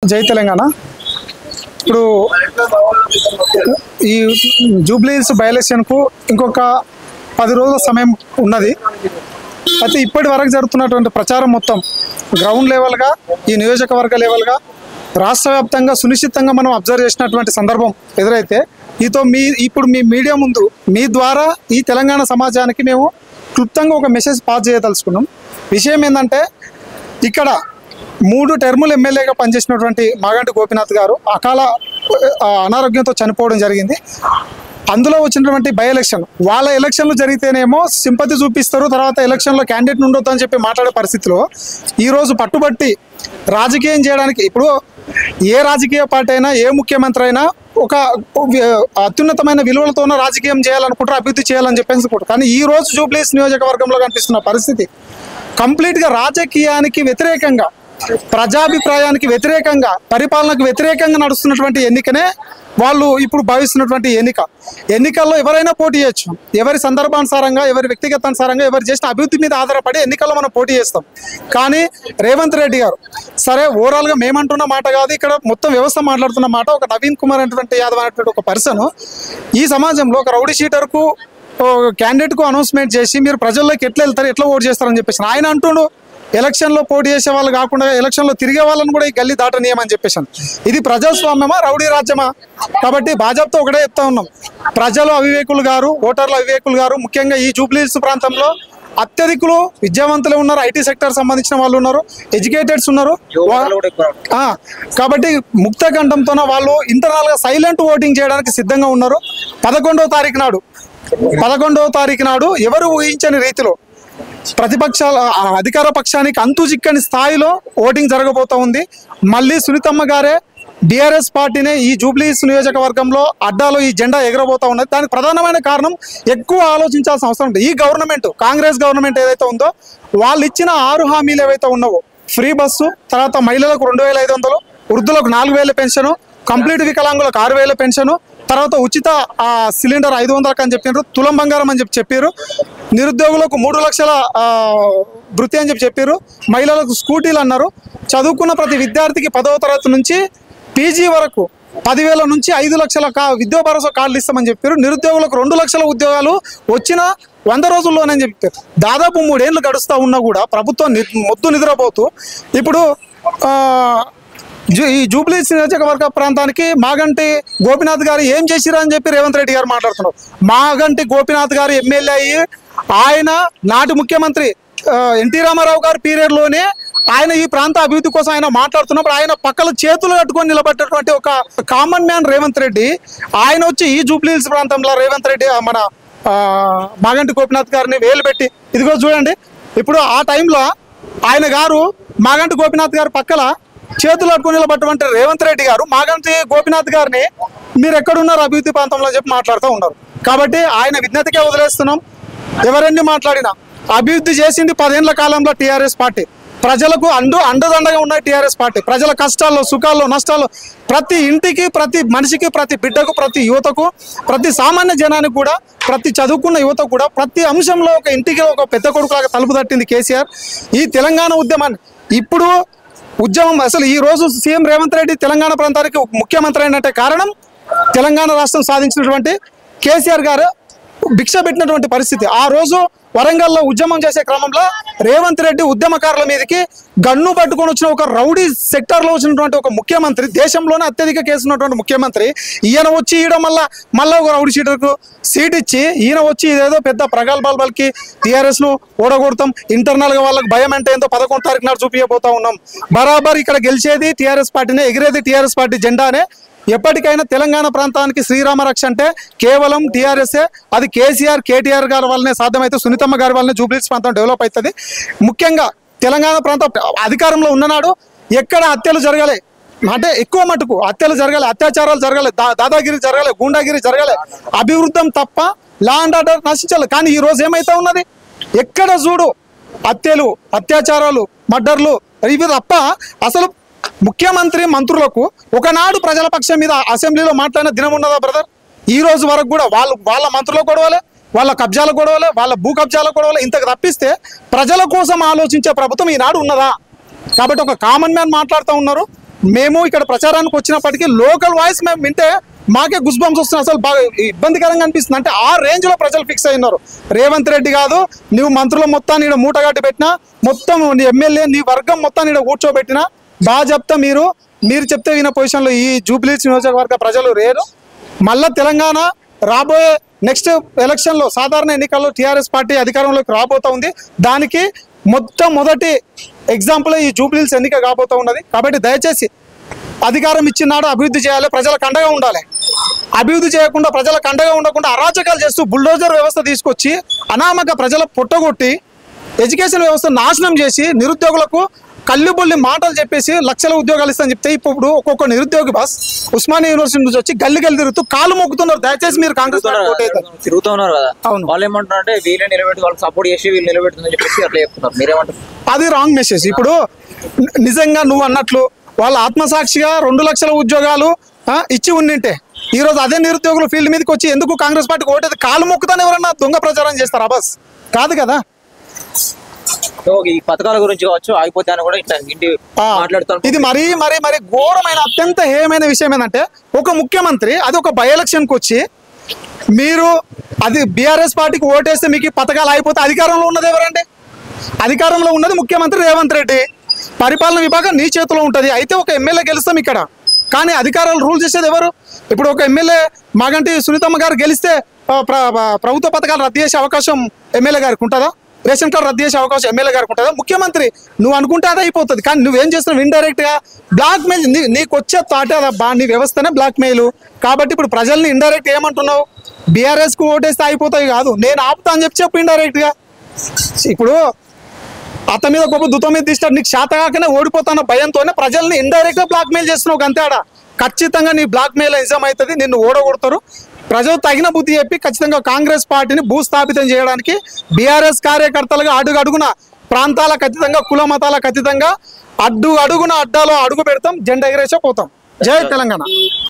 జై తెలంగాణ. ఇప్పుడు ఈ జూబ్లీహిల్స్ బై ఎలక్షన్కు ఇంకొక 10 రోజుల సమయం ఉన్నది. అయితే ఇప్పటి వరకు జరుగుతున్నటువంటి ప్రచారం మొత్తం గ్రౌండ్ లెవెల్గా, ఈ నియోజకవర్గ లెవెల్గా, రాష్ట్ర వ్యాప్తంగా సునిశ్చితంగా మనం అబ్జర్వ్ చేసినటువంటి సందర్భం ఎదురైతే ఇప్పుడు మీ మీడియా ముందు మీ ద్వారా ఈ తెలంగాణ సమాజానికి మేము క్లుప్తంగా ఒక మెసేజ్ పాస్ చేయదలుచుకున్నాం. విషయం ఏంటంటే, ఇక్కడ 3 టర్ములు ఎమ్మెల్యేగా పనిచేసినటువంటి మాగంటి గోపీనాథ్ గారు అకాల అనారోగ్యంతో చనిపోవడం జరిగింది. అందులో వచ్చినటువంటి బై ఎలక్షన్, వాళ్ళ ఎలక్షన్లు జరిగితేనేమో సింపతి చూపిస్తారు, తర్వాత ఎలక్షన్లో క్యాండిడేట్ ఉండొద్దు అని చెప్పి మాట్లాడే పరిస్థితిలో ఈరోజు పట్టుబట్టి రాజకీయం చేయడానికి, ఇప్పుడు ఏ రాజకీయ పార్టీ అయినా, ఏ ముఖ్యమంత్రి అయినా ఒక అత్యున్నతమైన విలువలతోనే రాజకీయం చేయాలనుకుంటారు, అభివృద్ధి చేయాలని చెప్పేసి అనుకుంటారు. కానీ ఈ రోజు జూబ్లీహిల్స్ నియోజకవర్గంలో కనిపిస్తున్న పరిస్థితి కంప్లీట్గా రాజకీయానికి వ్యతిరేకంగా, ప్రజాభిప్రాయానికి వ్యతిరేకంగా, పరిపాలనకు వ్యతిరేకంగా నడుస్తున్నటువంటి ఎన్నికనే వాళ్ళు ఇప్పుడు భావిస్తున్నటువంటి ఎన్నికల్లో ఎవరైనా పోటీ చేయొచ్చు. ఎవరి సందర్భానుసారంగా, ఎవరి వ్యక్తిగతానుసారంగా, ఎవరు చేసిన అభివృద్ధి మీద ఆధారపడి ఎన్నికల్లో మనం పోటీ చేస్తాం. కానీ రేవంత్ రెడ్డి గారు సరే, ఓవరాల్గా మేమంటున్న మాట కాదు, ఇక్కడ మొత్తం వ్యవస్థ మాట్లాడుతున్న మాట. ఒక నవీన్ కుమార్ అనేటువంటి యాదవ్ అనేటువంటి ఒక పర్సన్ ఈ సమాజంలో ఒక రౌడీ షీటర్కు క్యాండిడేట్కు అనౌన్స్మెంట్ చేసి మీరు ప్రజల్లోకి ఎట్లా వెళ్తారు, ఎట్లా ఓటు చేస్తారని చెప్పేసి ఆయన అంటుండు. ఎలక్షన్లో పోటీ చేసే వాళ్ళు కాకుండా ఎలక్షన్లో తిరిగే వాళ్ళని కూడా ఈ గల్లీ దాటనీయమని చెప్పేసాను. ఇది ప్రజాస్వామ్యమా, రౌడీ రాజ్యమా? కాబట్టి భాజపాతో ఒకటే చెప్తా ఉన్నాం, ప్రజలు అవివేకులు గారు, ఓటర్లు అవివేకులు గారు. ముఖ్యంగా ఈ జూబ్లీహిల్స్ ప్రాంతంలో అత్యధికులు విద్యావంతులే ఉన్నారు, ఐటీ సెక్టర్ సంబంధించిన వాళ్ళు ఉన్నారు, ఎడ్యుకేటెడ్స్ ఉన్నారు. కాబట్టి ముక్త కంఠంతోన వాళ్ళు ఇంటర్నల్గా సైలెంట్ ఓటింగ్ చేయడానికి సిద్ధంగా ఉన్నారు. 11వ తారీఖు నాడు ఎవరు ఊహించని రీతిలో ప్రతిపక్షాల అధికార పక్షానికి అంతు చిక్కని స్థాయిలో ఓటింగ్ జరగబోతూ ఉంది. మళ్ళీ సునీతమ్మ గారే బీఆర్ఎస్ పార్టీనే ఈ జూబ్లీహిల్స్ నియోజకవర్గంలో అడ్డాలో ఈ జెండా ఎగరబోతూ ఉన్నది. దానికి ప్రధానమైన కారణం ఎక్కువ ఆలోచించాల్సిన అవసరం ఉంది. ఈ గవర్నమెంట్, కాంగ్రెస్ గవర్నమెంట్ ఏదైతే ఉందో, వాళ్ళు ఇచ్చిన 6 హామీలు ఏవైతే ఉన్నావో, ఫ్రీ బస్సు, తర్వాత మహిళలకు 2500, వృద్ధులకు 4000 పెన్షను, కంప్లీట్ వికలాంగులకు 6000 పెన్షను, తర్వాత ఉచిత సిలిండర్ 500 అని చెప్పారు, తులం బంగారం అని చెప్పారు, నిరుద్యోగులకు 3 లక్షల వృత్తి అని చెప్పారు, మహిళలకు స్కూటీలు అన్నారు. చదువుకున్న ప్రతి విద్యార్థికి 10వ తరగతి నుంచి పీజీ వరకు 10,000 నుంచి 5 లక్షల విద్యా భరోసా కార్డులు ఇస్తామని చెప్పారు. నిరుద్యోగులకు 2 లక్షల ఉద్యోగాలు వచ్చిన 100 రోజుల్లోనని చెప్పారు. దాదాపు 3 ఏళ్ళు గడుస్తూ ఉన్నా కూడా ప్రభుత్వం మొద్దు నిద్రపోతూ ఇప్పుడు ఈ జూబ్లీహిల్స్ నియోజకవర్గ ప్రాంతానికి మాగంటి గోపీనాథ్ గారు ఏం చేసిరా అని చెప్పి రేవంత్ రెడ్డి గారు మాట్లాడుతున్నారు. మాగంటి గోపీనాథ్ గారు ఎమ్మెల్యే అయ్యి, ఆయన నాటి ముఖ్యమంత్రి ఎన్టీ రామారావు గారి పీరియడ్లోనే ఆయన ఈ ప్రాంత అభివృద్ధి కోసం ఆయన మాట్లాడుతున్నప్పుడు ఆయన పక్కల చేతులు కట్టుకొని నిలబడ్డటువంటి ఒక కామన్ మ్యాన్ రేవంత్ రెడ్డి, ఆయన వచ్చి ఈ జూబ్లీహిల్స్ ప్రాంతంలో రేవంత్ రెడ్డి మన మాగంటి గోపీనాథ్ గారిని వేలు పెట్టి, ఇదిగో చూడండి, ఇప్పుడు ఆ టైంలో ఆయన గారు మాగంటి గోపీనాథ్ గారు పక్కల చేతులు అట్టుకుని నిలబట్టమంటే రేవంత్ రెడ్డి గారు మాగంటి గోపీనాథ్ గారిని మీరు ఎక్కడున్నారు అభివృద్ధి ప్రాంతంలో చెప్పి మాట్లాడుతూ ఉన్నారు. కాబట్టి ఆయన విజ్ఞతకే వదిలేస్తున్నాం. ఎవరెన్ని మాట్లాడినా అభివృద్ధి చేసింది 10 ఏళ్ల కాలంలో టీఆర్ఎస్ పార్టీ. ప్రజలకు అండదండగా ఉన్న టీఆర్ఎస్ పార్టీ ప్రజల కష్టాల్లో, సుఖాల్లో, నష్టాల్లో ప్రతి ఇంటికి, ప్రతి మనిషికి, ప్రతి బిడ్డకు, ప్రతి యువతకు, ప్రతి సామాన్య జనానికి కూడా, ప్రతి చదువుకున్న యువతకు కూడా ప్రతి అంశంలో ఒక ఇంటికి ఒక పెద్ద కొడుకులాగా తలుపు తట్టింది కేసీఆర్. ఈ తెలంగాణ ఉద్యమాన్ని ఇప్పుడు అసలు ఈ రోజు సీఎం రేవంత్ రెడ్డి తెలంగాణ ప్రాంతానికి ముఖ్యమంత్రి అయినట్టే కారణం తెలంగాణ రాష్ట్రం సాధించినటువంటి కేసీఆర్ గారు భిక్ష పెట్టినటువంటి పరిస్థితి. ఆ రోజు వరంగల్లో ఉద్యమం చేసే క్రమంలో రేవంత్ రెడ్డి ఉద్యమకారుల మీదకి గన్ను పట్టుకొని వచ్చిన ఒక రౌడీ సెక్టార్లో వచ్చినటువంటి ఒక ముఖ్యమంత్రి, దేశంలోనే అత్యధిక కేసు ఉన్నటువంటి ముఖ్యమంత్రి, ఈయన వచ్చి ఈయడం మళ్ళీ ఒక రౌడీ షీటర్కు సీట్ ఇచ్చి ఈయన వచ్చి ఇదేదో పెద్ద ప్రగల్భాలు పలికి టీఆర్ఎస్ను ఓడగొడతాం, ఇంటర్నల్గా వాళ్ళకి భయం అంటే ఏందో 11వ తారీఖు నాడు చూపించబోతా ఉన్నాం. బరాబర్ ఇక్కడ గెలిచేది టీఆర్ఎస్ పార్టీనే, ఎగిరేది టీఆర్ఎస్ పార్టీ జెండానే. ఎప్పటికైనా తెలంగాణ ప్రాంతానికి శ్రీరామ రక్ష అంటే కేవలం టీఆర్ఎస్ఏ. అది కేసీఆర్, కేటీఆర్ గారి వల్లనే సాధ్యమైతే, సునీతమ్మ గారి వల్లనే జూబ్లీహిల్స్ ప్రాంతం డెవలప్ అవుతుంది. ముఖ్యంగా తెలంగాణ ప్రాంతం అధికారంలో ఉన్ననాడు ఎక్కడ హత్యలు జరగలే, అంటే ఎక్కువ మటుకు హత్యలు జరగలే, అత్యాచారాలు జరగలే, దాదాగిరి జరగలే, గూండాగిరి జరగలే, అభివృద్ధం తప్ప లా అండ్ ఆర్డర్ నశించాలి. కానీ ఈ రోజు ఏమైతే ఉన్నది, ఎక్కడ చూడు హత్యలు, అత్యాచారాలు, మర్డర్లు, ఇవి తప్ప అసలు ముఖ్యమంత్రి మంత్రులకు ఒకనాడు ప్రజల పక్షం మీద అసెంబ్లీలో మాట్లాడిన దినం ఉన్నదా బ్రదర్? ఈ రోజు వరకు కూడా వాళ్ళ మంత్రులకు గొడవలే, వాళ్ళ కబ్జాల గొడవలే, వాళ్ళ భూ కబ్జాల గొడవలే. ఇంతకు తప్పిస్తే ప్రజల కోసం ఆలోచించే ప్రభుత్వం ఈనాడు ఉన్నదా? కాబట్టి ఒక కామన్ మ్యాన్ మాట్లాడుతూ ఉన్నారు. మేము ఇక్కడ ప్రచారానికి వచ్చినప్పటికీ లోకల్ వాయిస్ మేము వింటే మాకే గుస్ బంప్స్ వస్తున్నాయి. అసలు బాగా ఇబ్బందికరంగా అనిపిస్తుంది. అంటే ఆ రేంజ్లో ప్రజలు ఫిక్స్ అయినారు. రేవంత్ రెడ్డి కాదు, నువ్వు మంత్రుల మొత్తాన్ని ఇక్కడ మూటగట్టి పెట్టినా, మొత్తం నీ ఎమ్మెల్యే నీ వర్గం మొత్తాన్ని ఇక్కడ కూర్చోబెట్టినా బాగా చెప్తా. మీరు చెప్తే విన పొజిషన్లో ఈ జూబ్లీహిల్స్ నియోజకవర్గ ప్రజలు లేరు. మళ్ళా తెలంగాణ రాబోయే నెక్స్ట్ ఎలక్షన్లో సాధారణ ఎన్నికల్లో టీఆర్ఎస్ పార్టీ అధికారంలోకి రాబోతా ఉంది. దానికి మొదటి ఎగ్జాంపుల్ ఈ జూబ్లీహిల్స్ ఎన్నిక కాబోతూ ఉన్నది. కాబట్టి దయచేసి అధికారం ఇచ్చినాడు అభివృద్ధి చేయాలి, ప్రజలకు అండగా ఉండాలి. అభివృద్ధి చేయకుండా ప్రజలకు అండగా ఉండకుండా అరాచకాలు చేస్తూ బుల్డోజర్ వ్యవస్థ తీసుకొచ్చి అనామక ప్రజల పుట్టగొట్టి ఎడ్యుకేషన్ వ్యవస్థ నాశనం చేసి నిరుద్యోగులకు కల్లుబొల్లి మాటలు చెప్పేసి లక్షల ఉద్యోగాలు ఇస్తామని చెప్తే ఇప్పుడు ఒక్కొక్క నిరుద్యోగి బాస్ ఉస్మానియా యూనివర్సిటీ నుంచి వచ్చి గల్లి తిరుగుతూ కాలు మొక్కుతున్నారు. దయచేసి మీరు కాంగ్రెస్ తిరుగుతూ ఉన్నారు కదా. అవును, వాళ్ళు ఏమంటారు అంటే వీళ్ళే నిలబెట్టి వాళ్ళకి సపోర్ట్ చేసి వీళ్ళు నిలబెడుతుందని చెప్పేసి అట్లా చెప్తున్నారు. మీరేమంటారు? అది రాంగ్ మెసేజ్. ఇప్పుడు నిజంగా నువ్వు అన్నట్లు వాళ్ళ ఆత్మసాక్షిగా 2 లక్షల ఉద్యోగాలు ఇచ్చి ఉండింటే ఈరోజు అదే నిరుద్యోగులు ఫీల్డ్ మీదకి వచ్చి ఎందుకు కాంగ్రెస్ పార్టీకి ఓటేది కాలు మొక్కుతాను ఎవరన్నా దొంగ ప్రచారం చేస్తారా బస్? కాదు కదా. ఈ పథకాల గురించి కావచ్చు ఆగిపోతే అని కూడా ఇంటి మాట్లాడుతాను. ఇది మరీ ఘోరమైన అత్యంత హేయమైన విషయం ఏంటంటే ఒక ముఖ్యమంత్రి అది ఒక బై ఎలక్షన్కి వచ్చి మీరు అది బీఆర్ఎస్ పార్టీకి ఓటేస్తే మీకు పథకాలు అయిపోతే అధికారంలో ఉన్నది ఎవరండి? అధికారంలో ఉన్నది ముఖ్యమంత్రి రేవంత్ రెడ్డి. పరిపాలన విభాగం నీ చేతిలో ఉంటుంది. అయితే ఒక ఎమ్మెల్యే గెలుస్తాం ఇక్కడ, కానీ అధికారాలు రూల్ చేసేది ఎవరు? ఇప్పుడు ఒక ఎమ్మెల్యే మాగంటి సునీతమ్మ గారు గెలిస్తే ప్రభుత్వ పథకాలు రద్దు చేసే అవకాశం ఎమ్మెల్యే గారికి ఉంటుందా? రేషన్ కార్డు రద్దు చేసే అవకాశం ఎమ్మెల్యే గారికి ఉంటుందా? ముఖ్యమంత్రి నువ్వు అనుకుంటే అది అయిపోతుంది. కానీ నువ్వేం చేస్తున్నావు? ఇండైరెక్ట్గా బ్లాక్ మెయిల్. నీకు వచ్చే తాటే అదబ్బా, నీ వ్యవస్థనే బ్లాక్ మెయిల్. కాబట్టి ఇప్పుడు ప్రజల్ని ఇండైరెక్ట్ ఏమంటున్నావు? బీఆర్ఎస్కు ఓటేస్తే అయిపోతాయి కాదు, నేను ఆపుతా అని చెప్పు ఇండైరెక్ట్గా. ఇప్పుడు అత మీద గొప్ప దుతం మీద తీస్తాడు. నీకు శాతగాకనే ఓడిపోతాన్న భయంతోనే ప్రజల్ని ఇండైరెక్ట్గా బ్లాక్ మెయిల్ చేస్తున్నావు అంతేడా. ఖచ్చితంగా నీ బ్లాక్ మెయిల్ నిజం అవుతుంది, నిన్ను ఓడగొడతారు. ప్రజలు తగిన బుద్ధి చెప్పి ఖచ్చితంగా కాంగ్రెస్ పార్టీని భూస్థాపితం చేయడానికి బీఆర్ఎస్ కార్యకర్తలుగా అడుగున ప్రాంతాలకు అతీతంగా కుల మతాలకు అతీతంగా అడుగున అడ్డాలో అడుగు పెడతాం, జెండా ఎగరేసే పోతాం. జై తెలంగాణ.